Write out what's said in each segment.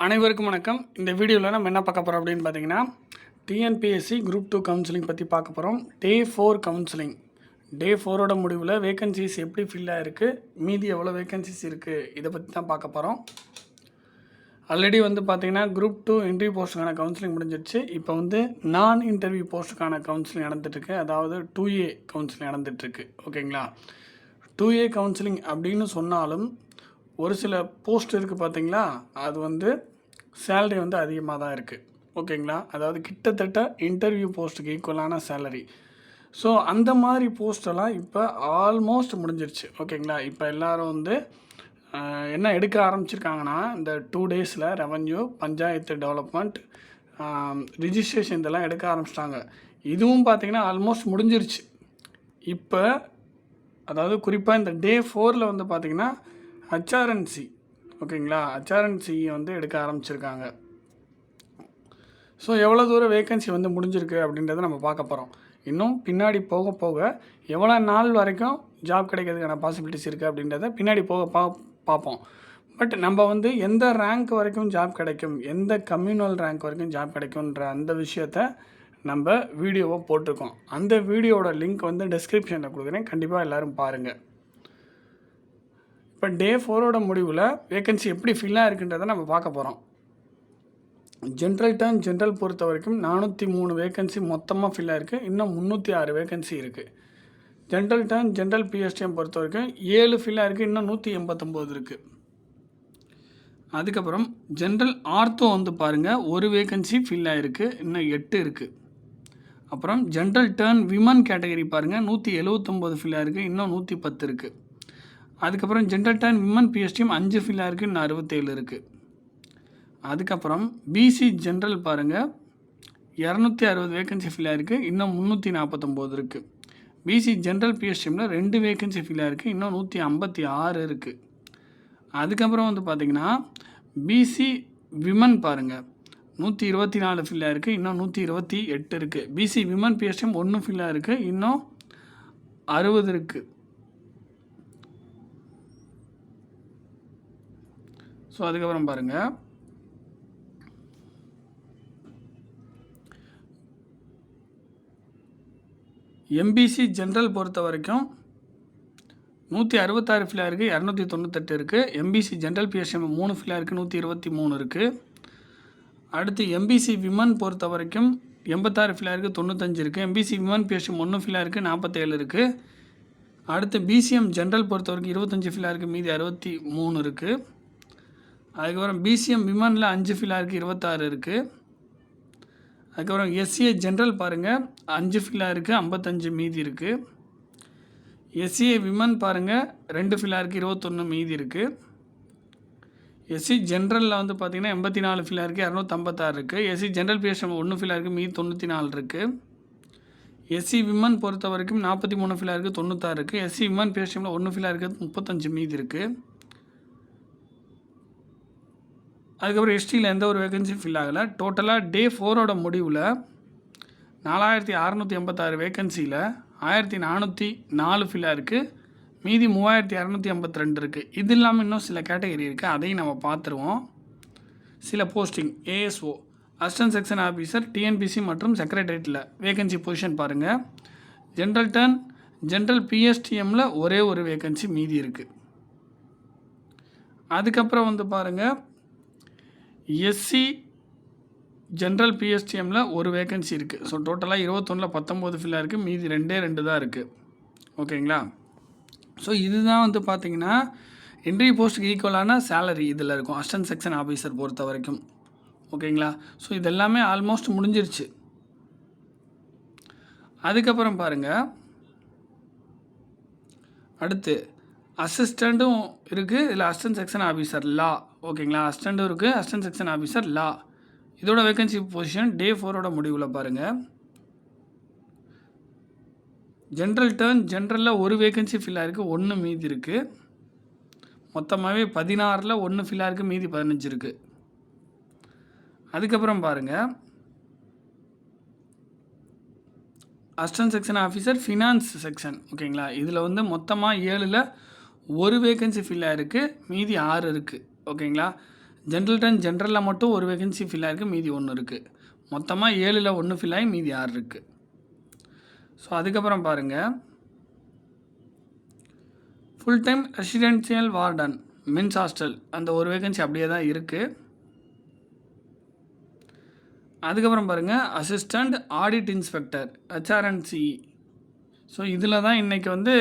அனைவருக்கும் வணக்கம். இந்த வீடியோவில் நம்ம என்ன பார்க்க போகிறோம் அப்படின்னு பார்த்தீங்கன்னா, டிஎன்பிஎஸ்சி குரூப் 2 கவுன்சிலிங் பற்றி பார்க்க போகிறோம். டே 4 கவுன்சிலிங். டே 4ஓட முடிவில் வேகன்சிஸ் எப்படி ஃபில் ஆகிருக்கு, மீதி எவ்வளோ வேகன்சிஸ் இருக்குது, இதை பற்றி தான் பார்க்க போகிறோம். ஆல்ரெடி பார்த்தீங்கன்னா குரூப் 2 இன்டர்வியூ போஸ்ட்டுக்கான கவுன்சிலிங் முடிஞ்சிடுச்சு. இப்போ நான் இன்டர்வியூ போஸ்ட்டுக்கான கவுன்சிலிங் நடந்துகிட்ருக்கு. அதாவது 2A கவுன்சிலிங் நடந்துகிட்ருக்கு. ஓகேங்களா? 2A கவுன்சிலிங் அப்படின்னு சொன்னாலும் ஒரு சில போஸ்ட் இருக்குது பார்த்தீங்களா, அது சேலரி அதிகமாக தான் இருக்குது. ஓகேங்களா? அதாவது கிட்டத்தட்ட இன்டர்வியூ போஸ்ட்டுக்கு ஈக்குவலான சேலரி. ஸோ அந்த மாதிரி போஸ்டெல்லாம் இப்போ ஆல்மோஸ்ட் முடிஞ்சிருச்சு. ஓகேங்களா? இப்போ எல்லோரும் என்ன எடுக்க ஆரம்பிச்சிருக்காங்கன்னா, இந்த 2 டேஸில் ரெவன்யூ, பஞ்சாயத்து டெவலப்மெண்ட், ரிஜிஸ்ட்ரேஷன் இதெல்லாம் எடுக்க ஆரம்பிச்சிட்டாங்க. இதுவும் பார்த்திங்கன்னா ஆல்மோஸ்ட் முடிஞ்சிருச்சு. இப்போ அதாவது குறிப்பாக இந்த டே 4ல் பார்த்திங்கன்னா ஹச்ஆர்என்சி, ஓகேங்களா, ஹச்ஆர்என்சி எடுக்க ஆரம்பிச்சிருக்காங்க. ஸோ எவ்வளோ தூரம் வேக்கன்சி முடிஞ்சிருக்கு அப்படின்றத நம்ம பார்க்க போகிறோம். இன்னும் பின்னாடி போக போக எவ்வளோ நாள் வரைக்கும் ஜாப் கிடைக்கிறதுக்கான பாசிபிலிட்டிஸ் இருக்குது அப்படின்றத பின்னாடி போக பார்ப்போம். பட் நம்ம எந்த ரேங்க் வரைக்கும் ஜாப் கிடைக்கும், எந்த கம்யூனல் ரேங்க் வரைக்கும் ஜாப் கிடைக்கும்ன்ற அந்த விஷயத்த நம்ம வீடியோவை போட்டிருக்கோம். அந்த வீடியோவோட லிங்க் டிஸ்கிரிப்ஷனில் கொடுக்குறேன், கண்டிப்பாக எல்லோரும் பாருங்கள். இப்போ டே 4ஓட முடிவில் வேக்கன்சி எப்படி ஃபில்லாக இருக்குன்றதை நம்ம பார்க்க போகிறோம். ஜென்ரல் பொறுத்த வரைக்கும் 403 வேக்கன்சி மொத்தமாக ஃபில்லாக இருக்குது. இன்னும் 306 வேக்கன்சி இருக்குது. ஜென்ரல் பிஎஸ்டிஎம் பொறுத்த வரைக்கும் 7 ஃபில்லாக இருக்குது. இன்னும் 189 இருக்குது. அதுக்கப்புறம் ஜென்ரல் ஆர்த்தோ பாருங்கள், ஒரு வேக்கன்சி ஃபில்லாக இருக்குது. இன்னும் 8 இருக்குது. அப்புறம் ஜென்ரல் டர்ன் விமன் கேட்டகரி பாருங்கள், 179 ஃபில்லாக இருக்குது. இன்னும் 110 இருக்குது. அதுக்கப்புறம் ஜென்ரல் டர்ன் விமன் பிஎஸ்டிஎம் 5 ஃபில்லாக இருக்குது. இன்னும் 67 இருக்குது. அதுக்கப்புறம் பிசி ஜென்ரல் பாருங்கள், 260 வேக்கன்சி ஃபில்லாக இருக்குது. இன்னும் 349 இருக்குது. பிசி ஜென்ரல் பிஎஸ்டிஎம்மில் 2 வேக்கன்சி ஃபில்லாக இருக்குது. இன்னும் 156 இருக்குது. அதுக்கப்புறம் பார்த்திங்கன்னா பிசி விமன் பாருங்கள், 124 ஃபில்லாக இருக்குது. இன்னும் 128 இருக்குது. பிசி விமன் பிஎஸ்டிஎம் 1 ஃபில்லாக இருக்குது. இன்னும் 60 இருக்குது. ஸோ அதுக்கப்புறம் பாருங்கள், எம்பிசி ஜென்ரல் பொறுத்த வரைக்கும் 166 ஃபில்லாக இருக்குது. 298 இருக்குது. எம்பிசி ஜென்ரல் பிஎஸ்எம் 3 ஃபில்லாக இருக்குது. 123 இருக்குது. அடுத்து எம்பிசி விமன் பொறுத்த வரைக்கும் 86 ஃபில்லாக இருக்குது. 95 இருக்குது. எம்பிசி விமன் பிஎஸ்எம் 1 ஃபில்லாக இருக்குது. 47 இருக்குது. அடுத்து பிசிஎம் ஜென்ரல் பொறுத்த வரைக்கும் 25 ஃபில்லாக இருக்குது. மீதி 63 இருக்குது. அதுக்கப்புறம் பிசிஎம் விமனில் 5 ஃபில்லாக இருக்குது. 26 இருக்குது. அதுக்கப்புறம் எஸ்சிஏ ஜென்ரல் பாருங்கள், 5 ஃபில்லாக இருக்குது. 55 மீதி இருக்குது. எஸ்சிஏ விமன் பாருங்கள், 2 ஃபில்லாக இருக்குது. 21 மீதி இருக்குது. எஸ்சி ஜென்ரலில் பார்த்திங்கன்னா 84 ஃபில்லாக இருக்குது. 256 இருக்குது. எஸ்சி ஜென்ரல் பிஎஸ்எம் 1 ஃபில்லாக இருக்குது. மீதி 94 இருக்குது. எஸ்சி விமன் பொறுத்த வரைக்கும் 43 ஃபில்லாக இருக்குது. 96 இருக்குது. எஸ்சி விமன் பிஎஸ்எம்மில் 1 ஃபில்லாக இருக்குது. 35 மீதி இருக்குது. அதுக்கப்புறம் எஸ்டியில் எந்த ஒரு வேகன்சியும் ஃபில் ஆகலை. டோட்டலாக டே 4ஓட முடிவில் 4686 வேகன்சியில் 1404 ஃபில்லாக இருக்குது. மீதி 3282 இருக்குது. இது இல்லாமல் இன்னும் சில கேட்டகரி இருக்குது, அதையும் நம்ம பார்த்துருவோம். சில posting ASO, assistant section officer, TNPSC மற்றும் செக்ரட்டரியேட்டில் வேகன்சி பொசிஷன் பாருங்கள். ஜென்ரல் டர்ன் ஜென்ரல் பிஎஸ்டிஎம்மில் ஒரே ஒரு வேகன்சி மீதி இருக்குது. அதுக்கப்புறம் பாருங்கள், எஸ்சி ஜென்ரல் பிஎஸ்டிஎம்மில் ஒரு வேக்கன்சி இருக்குது. ஸோ டோட்டலாக 21ல் 19 ஃபில்லாக இருக்குது. மீதி 2 தான் இருக்குது. ஓகேங்களா? ஸோ இதுதான் பார்த்திங்கன்னா இன்டர்வியூ போஸ்ட்டுக்கு ஈக்குவலான சேலரி இதில் இருக்கும், அசிஸ்டன்ட் செக்ஷன் ஆஃபீஸர் பொறுத்த வரைக்கும். ஓகேங்களா? ஸோ இதெல்லாமே ஆல்மோஸ்ட் முடிஞ்சிருச்சு. அதுக்கப்புறம் பாருங்கள், அடுத்து அசிஸ்டண்ட்டும் இருக்குது. இதில் அசிஸ்டன்ட் செக்ஷன் ஆஃபீஸர் லா. ஓகேங்களா? அசிஸ்டண்ட்டும் இருக்குது, அசிஸ்டன்ட் செக்ஷன் ஆஃபீஸர் லா. இதோட வேகன்சி பொசிஷன் டே 4ஓட முடிவில் பாருங்கள். ஜென்ரல் டர்ன் ஜென்ரலில் ஒரு வேகன்சி ஃபில்லாக இருக்குது. 1 மீதி இருக்குது. மொத்தமாகவே 16ல் 1 ஃபில்லாக இருக்குது. மீதி 15 இருக்குது. அதுக்கப்புறம் பாருங்கள், assistant section officer finance section. ஓகேங்களா? இதில் மொத்தமாக 7ல் ஒரு வேகன்சி ஃபில்லாக இருக்குது. மீதி 6 இருக்குது. ஓகேங்களா? ஜென்ரலில் மட்டும் ஒரு வேகன்சி ஃபில் ஆகிருக்கு, மீதி 1 இருக்குது. மொத்தமாக 7ல் 1 ஃபில் ஆகி மீதி 6 இருக்குது. ஸோ அதுக்கப்புறம் பாருங்கள், full time residential warden men's hostel அந்த ஒரு வேகன்சி அப்படியே தான் இருக்குது. அதுக்கப்புறம் பாருங்கள், assistant audit inspector HRNC. So இதில் தான் இன்றைக்கி வந்து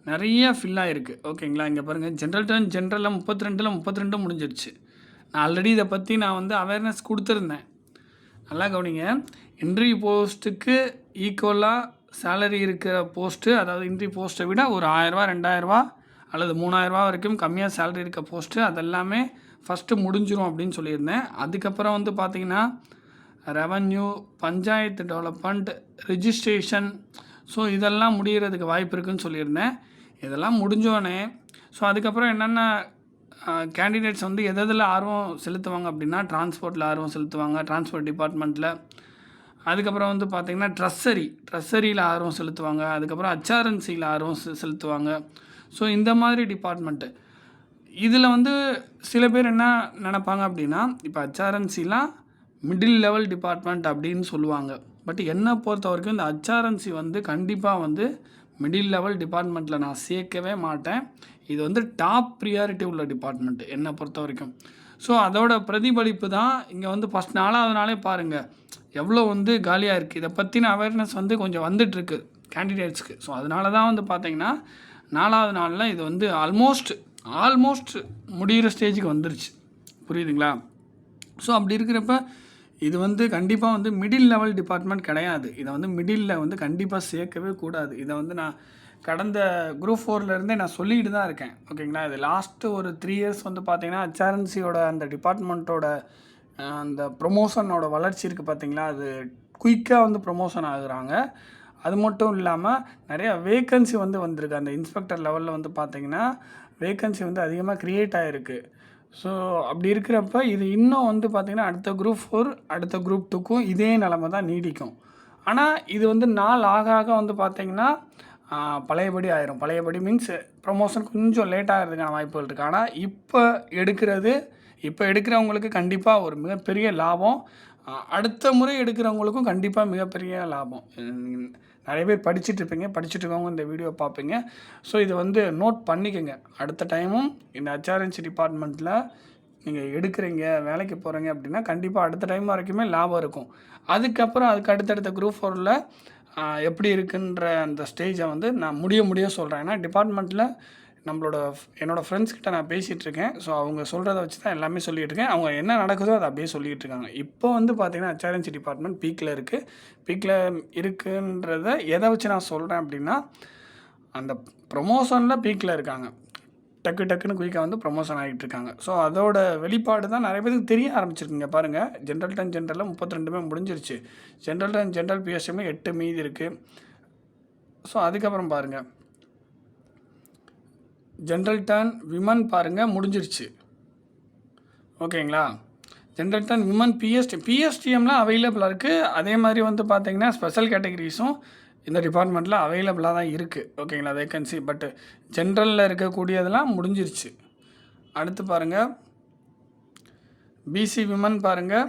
நிறைய ஃபில் ஆகிருக்கு. ஓகேங்களா, இங்கே பாருங்கள், ஜென்ரலில் 32 முடிஞ்சிருச்சு. நான் ஆல்ரெடி இதை பற்றி நான் வந்து அவேர்னஸ் கொடுத்துருந்தேன். நல்லா கவனிங்க, இன்டர்வியூ போஸ்ட்டுக்கு ஈக்குவலாக சேலரி இருக்கிற போஸ்ட்டு, அதாவது இன்டர்வியூ போஸ்ட்டை விட ஒரு 1000ரூவா 2000ரூவா அல்லது 3000ரூவா வரைக்கும் கம்மியாக சேலரி இருக்க போஸ்ட்டு அதெல்லாமே ஃபஸ்ட்டு முடிஞ்சிடும் அப்படின்னு சொல்லியிருந்தேன். அதுக்கப்புறம் வந்து பார்த்திங்கன்னா revenue, panchayat development, registration, so இதெல்லாம் முடிகிறதுக்கு வாய்ப்பு இருக்குதுன்னு சொல்லியிருந்தேன். இதெல்லாம் முடிஞ்சோடனே ஸோ அதுக்கப்புறம் என்னென்ன கேண்டிடேட்ஸ் வந்து எதில் ஆர்வம் செலுத்துவாங்க அப்படின்னா, டிரான்ஸ்போர்ட்டில் ஆர்வம் செலுத்துவாங்க, டிரான்ஸ்போர்ட் டிபார்ட்மெண்ட்டில். அதுக்கப்புறம் வந்து பார்த்திங்கன்னா ட்ரெஸ்ஸரியில் ஆர்வம் செலுத்துவாங்க. அதுக்கப்புறம் HRNCயில் ஆர்வம் செலுத்துவாங்க. ஸோ இந்த மாதிரி டிபார்ட்மெண்ட்டு இதில் வந்து சில பேர் என்ன நினைப்பாங்க அப்படின்னா, இப்போ HRNCலாம் மிடில் லெவல் டிபார்ட்மெண்ட் அப்படின்னு சொல்லுவாங்க. பட் என்னை பொறுத்த வரைக்கும் இந்த HRNC வந்து கண்டிப்பாக வந்து மிடில் லெவல் டிபார்ட்மெண்ட்டில் நான் சேர்க்கவே மாட்டேன். இது வந்து டாப் ப்ரியாரிட்டி உள்ள டிபார்ட்மெண்ட்டு என்னை பொறுத்த வரைக்கும். ஸோ அதோட பிரதிபலிப்பு தான் இங்கே வந்து ஃபஸ்ட் 4வது நாளே பாருங்கள் எவ்வளோ வந்து காலியாக இருக்குது. இதை பற்றின அவேர்னஸ் வந்து கொஞ்சம் வந்துட்டுருக்கு கேண்டிடேட்ஸ்க்கு. ஸோ அதனால தான் வந்து பார்த்திங்கன்னா 4வது நாளில் இது வந்து ஆல்மோஸ்ட் முடிகிற ஸ்டேஜுக்கு வந்துருச்சு. புரியுதுங்களா? ஸோ அப்படி இருக்கிறப்ப இது வந்து கண்டிப்பாக வந்து மிடில் லெவல் டிபார்ட்மெண்ட் கிடையாது. இதை வந்து மிடிலில் வந்து கண்டிப்பாக சேர்க்கவே கூடாது. இதை வந்து நான் கடந்த குரூப் 4லேருந்தே நான் சொல்லிட்டு தான் இருக்கேன். ஓகேங்களா, இது லாஸ்ட்டு ஒரு 3 இயர்ஸ் வந்து பார்த்திங்கன்னா HRNCயோட அந்த டிபார்ட்மெண்ட்டோட அந்த ப்ரொமோஷனோட வளர்ச்சி இருக்குது பார்த்திங்களா, அது குயிக்காக வந்து ப்ரொமோஷன் ஆகுறாங்க. அது மட்டும் இல்லாமல் நிறையா வேக்கன்சி வந்து வந்திருக்கு. அந்த இன்ஸ்பெக்டர் லெவலில் வந்து பார்த்திங்கன்னா வேக்கன்சி வந்து அதிகமாக க்ரியேட் ஆகிருக்கு. ஸோ அப்படி இருக்கிறப்ப இது இன்னும் வந்து பார்த்திங்கன்னா அடுத்த குரூப் 4 அடுத்த குரூப் 2க்கும் இதே நிலமை தான் நீடிக்கும். ஆனால் இது வந்து நாள் ஆக வந்து பார்த்திங்கன்னா பழையபடி ஆயிரும். பழையபடி மீன்ஸ் ப்ரொமோஷன் கொஞ்சம் லேட் ஆகிறதுக்கான வாய்ப்புகள் இருக்குது. ஆனால் இப்போ எடுக்கிறவங்களுக்கு கண்டிப்பாக ஒரு மிகப்பெரிய லாபம். அடுத்த முறை எடுக்கிறவங்களுக்கும் கண்டிப்பாக மிகப்பெரிய லாபம். நிறைய பேர் படிச்சுட்டு இருக்கவங்க இந்த வீடியோ பார்ப்பீங்க. ஸோ இதை வந்து நோட் பண்ணிக்கோங்க. அடுத்த டைமும் இந்த HRNC டிபார்ட்மெண்ட்டில் நீங்கள் எடுக்கிறீங்க, வேலைக்கு போகிறீங்க அப்படின்னா கண்டிப்பாக அடுத்த டைம் வரைக்குமே லாபம் இருக்கும். அதுக்கப்புறம் அதுக்கு அடுத்தடுத்த குரூப் 4ல் எப்படி இருக்குன்ற அந்த ஸ்டேஜை வந்து நான் முடிய சொல்கிறேன். ஏன்னா டிபார்ட்மெண்ட்டில் என்னோடய ஃப்ரெண்ட்ஸ்கிட்ட நான் பேசிகிட்ருக்கேன். ஸோ அவங்க சொல்கிறத வச்சு தான் எல்லாமே சொல்லிகிட்ருக்கேன். அவங்க என்ன நடக்குதோ அதை அப்படியே சொல்லிகிட்டு இருக்காங்க. இப்போ வந்து பார்த்திங்கன்னா HRNC டிபார்ட்மெண்ட் பீக்கில் இருக்குன்றத எதை வச்சு நான் சொல்கிறேன் அப்படின்னா, அந்த ப்ரொமோஷனில் பீக்கில் இருக்காங்க. டக்குன்னு குயிக்காக வந்து ப்ரொமோஷன் ஆகிட்டு இருக்காங்க. ஸோ அதோட வெளிப்பாடு தான் நிறைய பேருக்கு தெரிய ஆரம்பிச்சிருக்குங்க. பாருங்கள், ஜென்ரலில் 32 முடிஞ்சிருச்சு. ஜென்ரல் PSM 8 மீதி இருக்குது. ஸோ அதுக்கப்புறம் பாருங்கள், ஜென்ரல் டர்ன் விமன் பாருங்கள் முடிஞ்சிருச்சு. ஓகேங்களா, ஜென்ரல் டர்ன் விமன் PSTMலாம் அவைலபிளாக இருக்குது. அதே மாதிரி வந்து பார்த்திங்கன்னா ஸ்பெஷல் கேட்டகரிஸும் இந்த டிபார்ட்மெண்ட்டில் அவைலபிளாக தான் இருக்குது. ஓகேங்களா, வேக்கன்சி. பட்டு ஜென்ரலில் இருக்கக்கூடியதெல்லாம் முடிஞ்சிருச்சு. அடுத்து பாருங்கள், பிசி விமன் பாருங்கள்.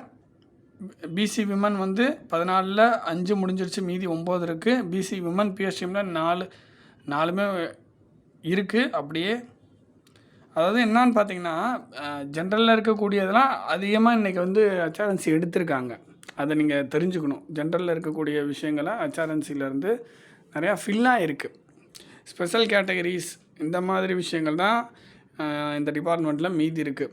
பிசி விமன் வந்து 14ல் 5 முடிஞ்சிருச்சு, மீதி 9 இருக்குது. பிசி விமன் PSTMல 4மே இருக்குது அப்படியே. அதாவது என்னான்னு பார்த்தீங்கன்னா, ஜென்ரலில் இருக்கக்கூடியதெல்லாம் அதிகமாக இன்றைக்கி வந்து HRNC எடுத்திருக்காங்க. அதை நீங்கள் தெரிஞ்சுக்கணும். ஜென்ரலில் இருக்கக்கூடிய விஷயங்களை HRNCலேருந்து நிறையா ஃபில்லாக இருக்குது. ஸ்பெஷல் கேட்டகரிஸ் இந்த மாதிரி விஷயங்கள் தான் இந்த டிபார்ட்மெண்ட்டில் மீதி இருக்குது.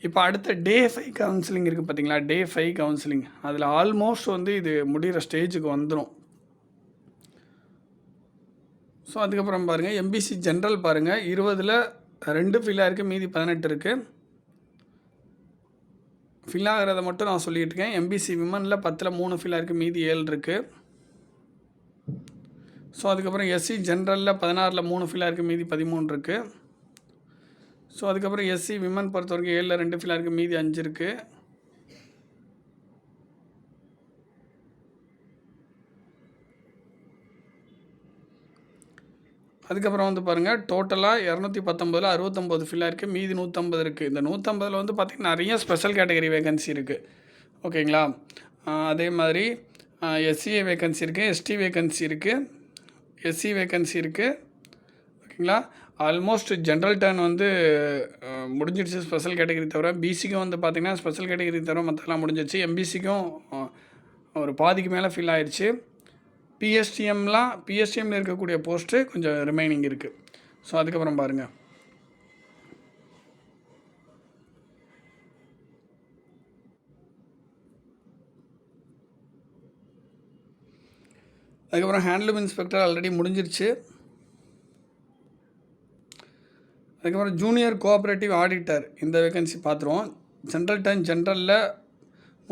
இப்போ அடுத்த டே 5 கவுன்சிலிங் இருக்குது பார்த்தீங்களா, டே 5 கவுன்சிலிங் அதில் ஆல்மோஸ்ட் வந்து இது முடிகிற ஸ்டேஜுக்கு வந்துடும். ஸோ அதுக்கப்புறம் பாருங்கள், MBC ஜென்ரல் பாருங்கள், 20ல் 2 ஃபில் ஆகிருக்கு, மீதி 18 இருக்குது. ஃபில் ஆகிறத மட்டும் நான் சொல்லிகிட்டு இருக்கேன். MBC விமனில் 10ல் 3 ஃபில் ஆகிருக்கு, மீதி 7 இருக்குது. ஸோ அதுக்கப்புறம் SC ஜென்ரலில் 16ல் 3 ஃபில் ஆகிருக்கு, மீதி 13 இருக்குது. ஸோ அதுக்கப்புறம் SC விமன் பொறுத்த வரைக்கும் 7ல் 2 ஃபில் ஆகிருக்கு, மீதி 5 இருக்குது. அதுக்கப்புறம் வந்து பாருங்கள், டோட்டலாக 219ல் 69 ஃபில்லாக இருக்குது, மீதி 150 இருக்குது. இந்த 150ல் வந்து பார்த்திங்கன்னா நிறைய ஸ்பெஷல் கேட்டகரி வேகன்சி இருக்குது. ஓகேங்களா? அதே மாதிரி எஸ்சிஏ வேகன்சி இருக்குது, எஸ்டி வேகன்சி இருக்குது, எஸ்சி வேகன்சி இருக்குது. ஓகேங்களா? ஆல்மோஸ்ட் ஜென்ரல் டர்ன் வந்து முடிஞ்சிடுச்சு ஸ்பெஷல் கேட்டகரி தவிர. பிசிக்கும் வந்து பார்த்திங்கன்னா ஸ்பெஷல் கேட்டகரி தவிர மற்றெல்லாம் முடிஞ்சிடுச்சு. எம்பிசிக்கும் ஒரு பாதிக்கு மேலே ஃபில் ஆயிடுச்சு. பிஎஸ்டிஎம்மில் இருக்கக்கூடிய போஸ்ட்டு கொஞ்சம் ரிமைனிங் இருக்குது. ஸோ அதுக்கப்புறம் பாருங்கள், அதுக்கப்புறம் ஹேண்ட்லூம் இன்ஸ்பெக்டர் ஆல்ரெடி முடிஞ்சிருச்சு. அதுக்கப்புறம் ஜூனியர் கோஆப்ரேட்டிவ் ஆடிட்டர் இந்த வேகன்சி பார்த்துருவோம். ஜென்ரல் டர்ன் ஜென்ரலில்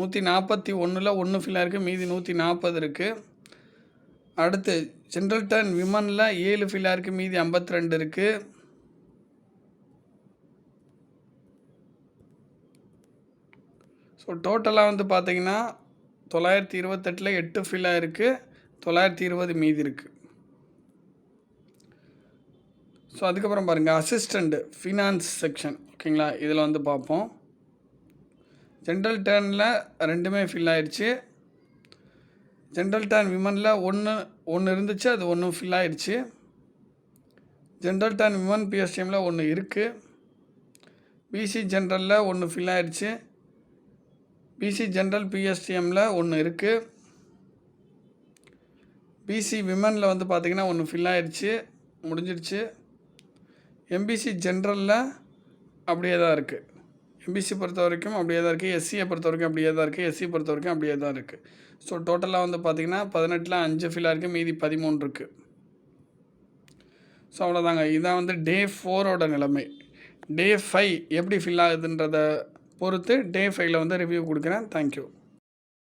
141ல் 1 ஃபில்லாக இருக்குது, மீதி 140 இருக்குது. அடுத்து ஜென்ரல் டர்ன் விமனில் 7 ஃபில்லாக இருக்குது, மீதி 52 இருக்குது. ஸோ டோட்டலாக வந்து பார்த்திங்கன்னா 928ல் 8 ஃபில்லாக இருக்குது, 920 மீதி இருக்குது. ஸோ அதுக்கப்புறம் பாருங்கள், அசிஸ்டண்ட்டு ஃபினான்ஸ் செக்ஷன். ஓகேங்களா? இதில் வந்து பார்ப்போம். ஜென்ரல் டர்னில் 2மே ஃபில் ஆயிடுச்சு. ஜென்ரல் டர்ன் விமனில் ஒன்று இருந்துச்சு, அது 1 ஃபில் ஆயிடுச்சு. ஜென்ரல் டர்ன் விமன் பிஎஸ்டிஎம்மில் 1 இருக்குது. பிசி ஜென்ரலில் 1 ஃபில் ஆயிடுச்சு. பிசி ஜென்ரல் பிஎஸ்டிஎம்மில் 1 இருக்குது. பிசி விமனில் வந்து பார்த்திங்கன்னா 1 ஃபில் ஆயிடுச்சு, முடிஞ்சிடுச்சு. எம்பிசி ஜென்ரலில் அப்படியே தான் இருக்குது. எம்பிசி பொறுத்த வரைக்கும் அப்படியே தான் இருக்குது. எஸ்சியை பொறுத்த வரைக்கும் அப்படியே தான் இருக்குது. எஸ்சி பொறுத்த வரைக்கும் அப்படியே தான் இருக்குது. ஸோ டோட்டலாக வந்து பார்த்திங்கன்னா 18ல் 5 ஃபில்லாக இருக்குது, மீதி 13 இருக்குது. ஸோ அவ்வளோதாங்க. இதான் வந்து டே 4ஓட நிலைமை. டே 5 எப்படி ஃபில் ஆகுதுன்றதை பொறுத்து டே 5ல் வந்து ரிவ்யூ கொடுக்குறேன். தேங்க்யூ.